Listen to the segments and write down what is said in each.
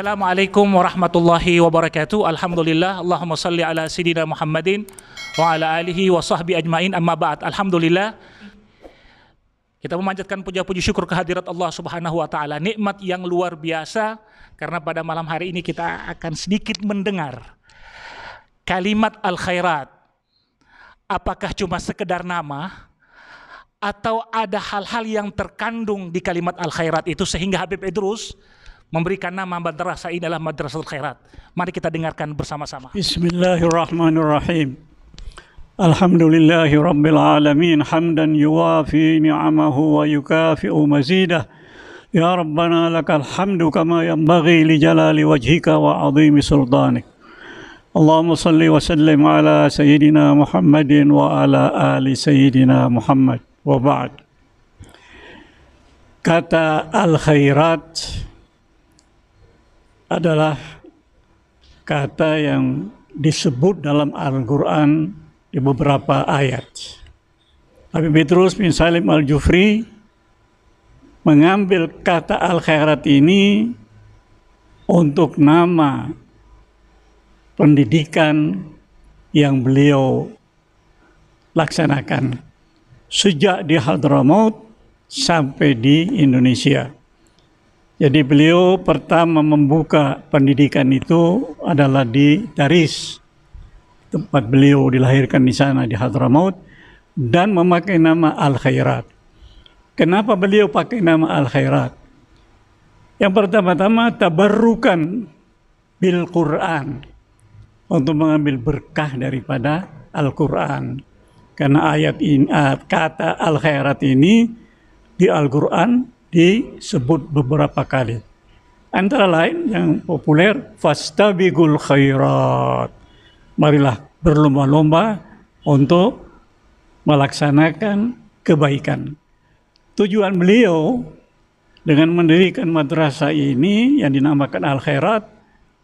Assalamualaikum warahmatullahi wabarakatuh. Alhamdulillah. Allahumma salli ala sayyidina Muhammadin wa ala alihi wa sahbihi ajmain. Amma ba'd. Alhamdulillah. Kita memanjatkan puja-puji syukur kehadirat Allah Subhanahu wa taala. Nikmat yang luar biasa karena pada malam hari ini kita akan sedikit mendengar kalimat al-khairat. Apakah cuma sekedar nama atau ada hal-hal yang terkandung di kalimat al-khairat itu sehingga Habib Idrus memberikan nama madrasah ini adalah Madrasatul Khairat. Mari kita dengarkan bersama-sama. Bismillahirrahmanirrahim. Alhamdulillahi rabbil alamin hamdan yuwafi ni'amahu wa yukafi'u mazidah. Ya Rabbana lakal hamdu kama yanbaghi li jalali wajhika wa 'azimi sultanik. Allahumma salli wa sallim ala sayyidina Muhammadin wa ala ali sayyidina Muhammad wa ba'd. Kata al-khairat adalah kata yang disebut dalam Al-Quran di beberapa ayat. Habib Idrus bin Salim Al-Jufri mengambil kata al-khairat ini untuk nama pendidikan yang beliau laksanakan sejak di Hadramaut sampai di Indonesia. Jadi beliau pertama membuka pendidikan itu adalah di Daris, tempat beliau dilahirkan di sana di Hadramaut, dan memakai nama Al-Khairat. Kenapa beliau pakai nama Al-Khairat? Yang pertama-tama tabarrukan bil Quran, untuk mengambil berkah daripada Al-Quran. Karena ayat ini, kata Al-Khairat ini di Al-Quran disebut beberapa kali. Antara lain yang populer, fastabiqul khairat. Marilah berlomba-lomba untuk melaksanakan kebaikan. Tujuan beliau dengan mendirikan madrasah ini yang dinamakan Al-Khairat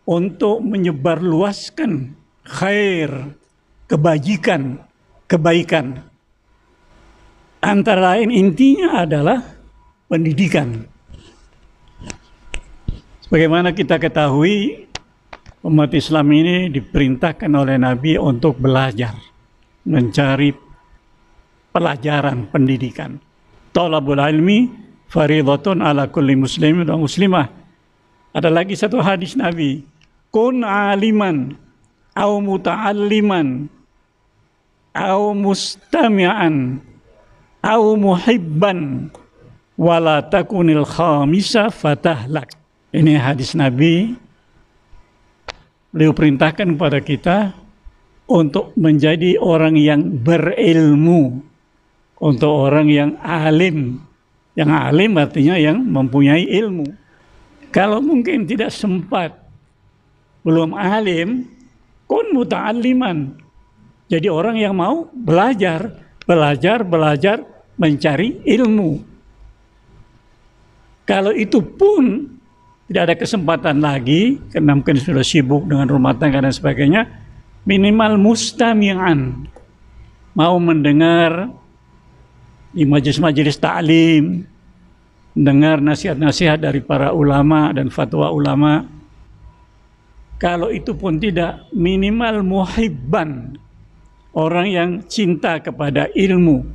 untuk menyebarluaskan khair, kebajikan, kebaikan. Antara lain intinya adalah pendidikan. Sebagaimana kita ketahui, umat Islam ini diperintahkan oleh Nabi untuk belajar, mencari pelajaran pendidikan. Thalabul ilmi faridatun ala kulli muslimin wa muslimah. Ada lagi satu hadis Nabi, kun aliman au muta'alliman au mustami'an au muhibban wala takunil khamisa fatahlak. Ini hadis Nabi. Beliau perintahkan kepada kita untuk menjadi orang yang berilmu, untuk orang yang alim. Yang alim artinya yang mempunyai ilmu. Kalau mungkin tidak sempat, belum alim, kun muta'alliman. Jadi orang yang mau belajar, mencari ilmu. Kalau itu pun tidak ada kesempatan lagi, karena mungkin sudah sibuk dengan rumah tangga dan sebagainya, minimal mustami'an, mau mendengar di majelis-majelis ta'lim, mendengar nasihat-nasihat dari para ulama dan fatwa ulama. Kalau itu pun tidak, minimal muhibban, orang yang cinta kepada ilmu,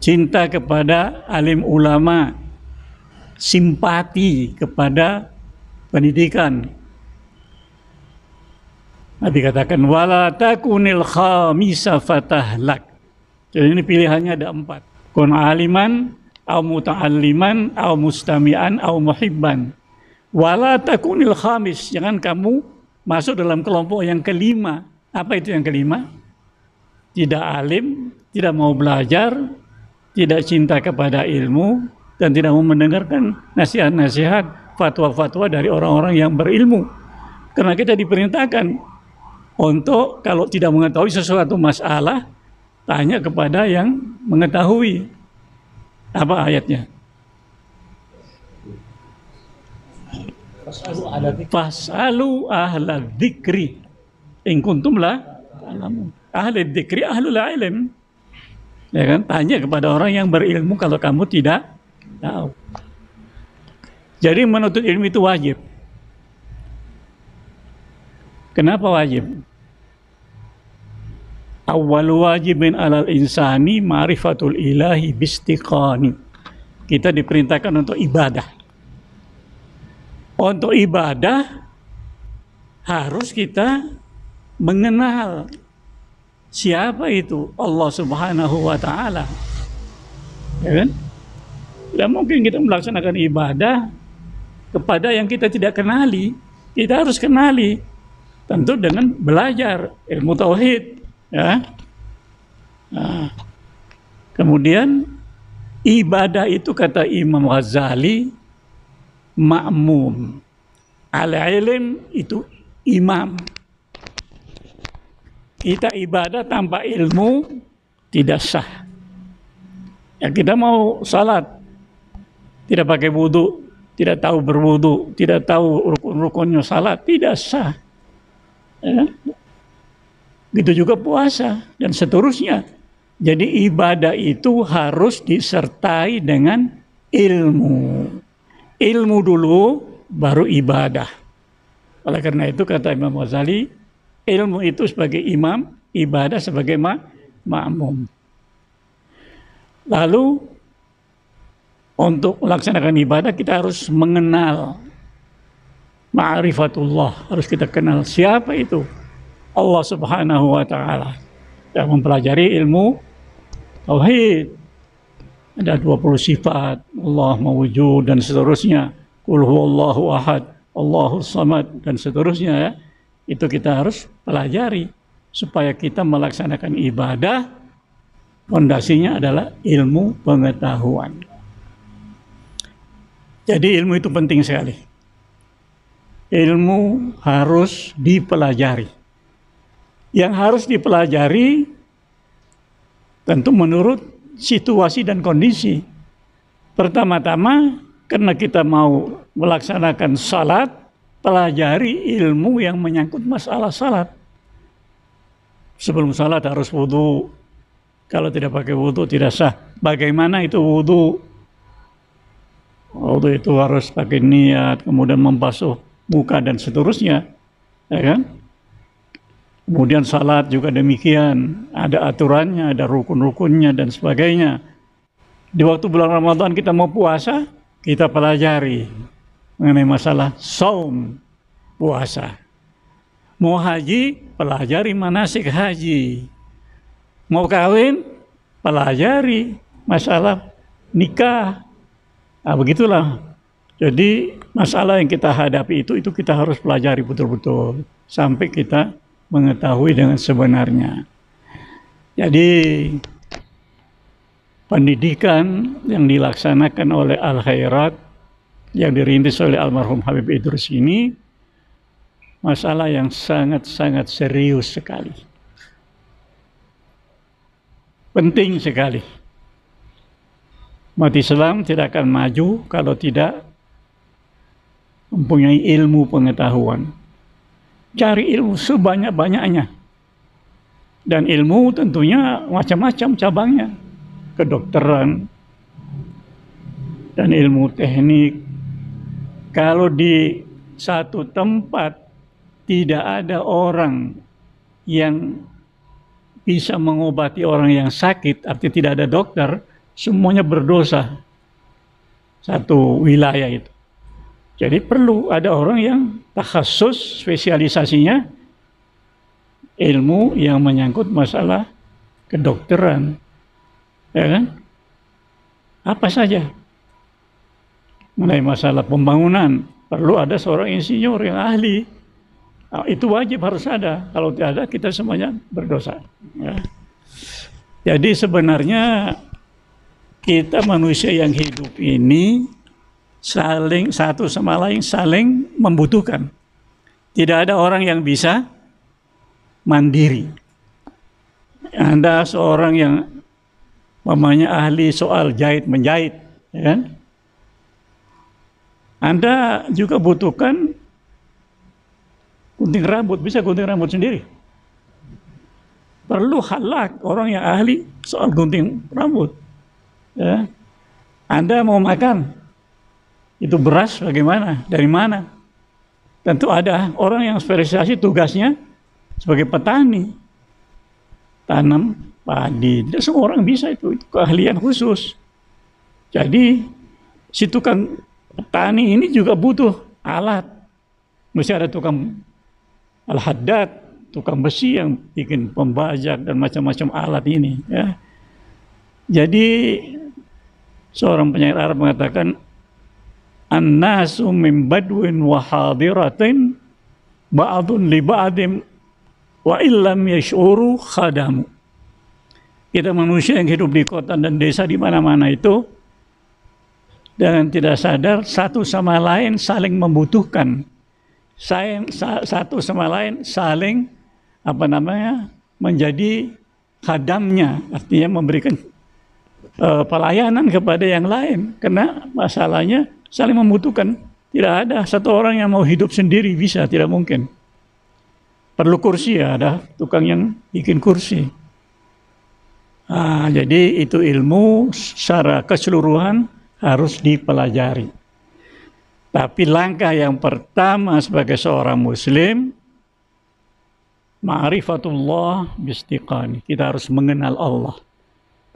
cinta kepada alim ulama, simpati kepada pendidikan. Nabi katakan wala takunil khamisa fatahlak. Jadi ini pilihannya ada 4. Kun aliman au muta'alliman au mustami'an au muhibban. Wala takunil khamis, jangan kamu masuk dalam kelompok yang kelima. Apa itu yang kelima? Tidak alim, tidak mau belajar, tidak cinta kepada ilmu, dan tidak mau mendengarkan nasihat-nasihat, fatwa-fatwa dari orang-orang yang berilmu. Karena kita diperintahkan untuk kalau tidak mengetahui sesuatu masalah, tanya kepada yang mengetahui. Apa ayatnya? Fas'alu ahla dzikri in kuntum la ta'lamun. Ahli dzikri ahlul ilm. Ya kan? Tanya kepada orang yang berilmu kalau kamu tidak tahu. Jadi menuntut ilmu itu wajib. Kenapa wajib? Awwal wajibin alal insani ma'rifatul ilahi bistiqani. Kita diperintahkan untuk ibadah. Untuk ibadah harus kita mengenal siapa itu Allah Subhanahu wa Ta'ala. Ya kan? Tidak mungkin kita melaksanakan ibadah kepada yang kita tidak kenali. Kita harus kenali, tentu dengan belajar ilmu tauhid, ya. Nah, kemudian ibadah itu kata Imam Ghazali ma'mum. Al-ilm itu imam. Kita ibadah tanpa ilmu tidak sah. Ya, kita mau salat tidak pakai wudu, tidak tahu berwudu, tidak tahu rukun-rukunnya salat, tidak sah. Ya. Gitu juga puasa dan seterusnya. Jadi ibadah itu harus disertai dengan ilmu. Ilmu dulu baru ibadah. Oleh karena itu kata Imam Ghazali, ilmu itu sebagai imam, ibadah sebagai ma'mum. Lalu untuk melaksanakan ibadah kita harus mengenal ma'rifatullah, harus kita kenal siapa itu Allah Subhanahu wa Ta'ala. Kita mempelajari ilmu tauhid. Ada 20 sifat Allah mawujud dan seterusnya. Qul huwallahu ahad, Allahus samad dan seterusnya, ya. Itu kita harus pelajari supaya kita melaksanakan ibadah. Fondasinya adalah ilmu pengetahuan. Jadi ilmu itu penting sekali. Ilmu harus dipelajari. Yang harus dipelajari tentu menurut situasi dan kondisi. Pertama-tama, karena kita mau melaksanakan salat, pelajari ilmu yang menyangkut masalah salat. Sebelum salat harus wudu. Kalau tidak pakai wudu tidak sah. Bagaimana itu wudu? Wudu itu harus pakai niat, kemudian membasuh muka dan seterusnya, ya kan? Kemudian salat juga demikian, ada aturannya, ada rukun-rukunnya dan sebagainya. Di waktu bulan Ramadan kita mau puasa, kita pelajari mengenai masalah saum, puasa. Mau haji, pelajari manasik haji. Mau kawin, pelajari masalah nikah. Nah, begitulah. Jadi masalah yang kita hadapi itu kita harus pelajari betul-betul sampai kita mengetahui dengan sebenarnya. Jadi pendidikan yang dilaksanakan oleh Al-Khairat yang dirintis oleh almarhum Habib Idrus ini masalah yang sangat-sangat serius sekali. Penting sekali. Umat Islam tidak akan maju kalau tidak mempunyai ilmu pengetahuan. Cari ilmu sebanyak-banyaknya. Dan ilmu tentunya macam-macam cabangnya. Kedokteran dan ilmu teknik. Kalau di satu tempat tidak ada orang yang bisa mengobati orang yang sakit, artinya tidak ada dokter, semuanya berdosa. Satu wilayah itu. Jadi perlu ada orang yang takhasus, spesialisasinya ilmu yang menyangkut masalah kedokteran. Ya kan? Apa saja. Mengenai masalah pembangunan, perlu ada seorang insinyur yang ahli. Nah, itu wajib harus ada. Kalau tidak ada, kita semuanya berdosa. Ya. Jadi sebenarnya kita manusia yang hidup ini saling satu sama lain saling membutuhkan. Tidak ada orang yang bisa mandiri. Anda seorang yang mamanya ahli soal jahit menjahit, ya kan? Anda juga butuhkan gunting rambut, bisa gunting rambut sendiri. Perlu halak, orang yang ahli soal gunting rambut. Ya. Anda mau makan, itu beras bagaimana? Dari mana? Tentu ada orang yang spesialisasi tugasnya sebagai petani, tanam padi. Tidak semua orang bisa itu keahlian khusus. Jadi si tukang petani ini juga butuh alat. Mesti ada tukang al-haddad, tukang besi yang bikin pembajak dan macam-macam alat ini. Ya. Jadi seorang penyair Arab mengatakan, an-nasu min badwin wa hadiratin ba'dun li ba'dim wa illam yash'uru khadamu. Kita manusia yang hidup di kota dan desa di mana-mana itu dengan tidak sadar satu sama lain saling membutuhkan. Satu sama lain saling menjadi khadamnya, artinya memberikan pelayanan kepada yang lain. Karena masalahnya saling membutuhkan. Tidak ada satu orang yang mau hidup sendiri bisa, tidak mungkin. Perlu kursi, ya, ada tukang yang bikin kursi. Jadi itu ilmu secara keseluruhan harus dipelajari. Tapi langkah yang pertama sebagai seorang muslim, ma'rifatullah bistiqani. Kita harus mengenal Allah.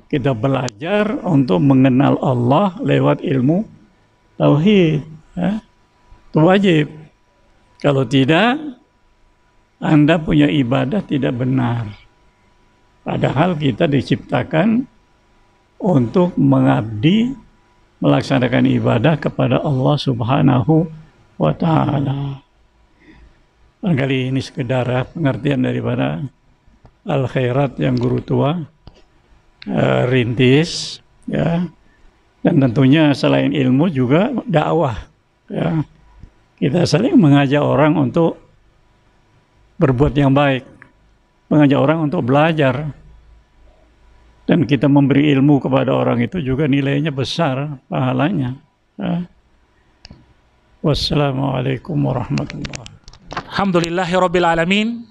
Kita belajar untuk mengenal Allah lewat ilmu tauhid. Ya. Itu wajib. Kalau tidak, Anda punya ibadah tidak benar. Padahal kita diciptakan untuk mengabdi, melaksanakan ibadah kepada Allah Subhanahu wa Ta'ala. Barangkali ini sekedar pengertian daripada al-khairat yang guru tua rintis, ya. Dan tentunya selain ilmu juga dakwah, ya. Kita saling mengajak orang untuk berbuat yang baik, mengajak orang untuk belajar, dan kita memberi ilmu kepada orang itu juga nilainya besar, pahalanya, ya. Wassalamualaikum warahmatullahi wabarakatuh. Alhamdulillahirabbil alamin.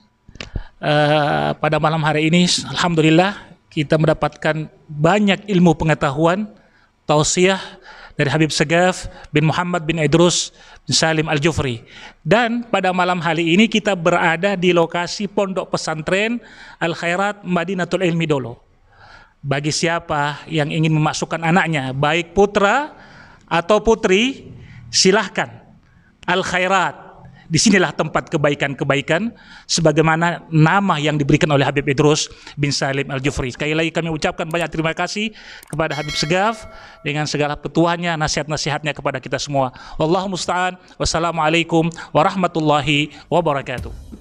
Pada malam hari ini alhamdulillah kita mendapatkan banyak ilmu pengetahuan, tausiah dari Habib Segaf bin Muhammad bin Idrus bin Salim Al-Jufri. Dan pada malam hari ini kita berada di lokasi Pondok Pesantren Al-Khairat Madinatul Ilmi Dolo. Bagi siapa yang ingin memasukkan anaknya, baik putra atau putri, silahkan. Al-Khairat, disinilah tempat kebaikan-kebaikan sebagaimana nama yang diberikan oleh Habib Idrus bin Salim Al-Jufri. Sekali lagi kami ucapkan banyak terima kasih kepada Habib Segaf dengan segala petuahnya, nasihat-nasihatnya kepada kita semua. Wallahu musta'an. Wassalamualaikum warahmatullahi wabarakatuh.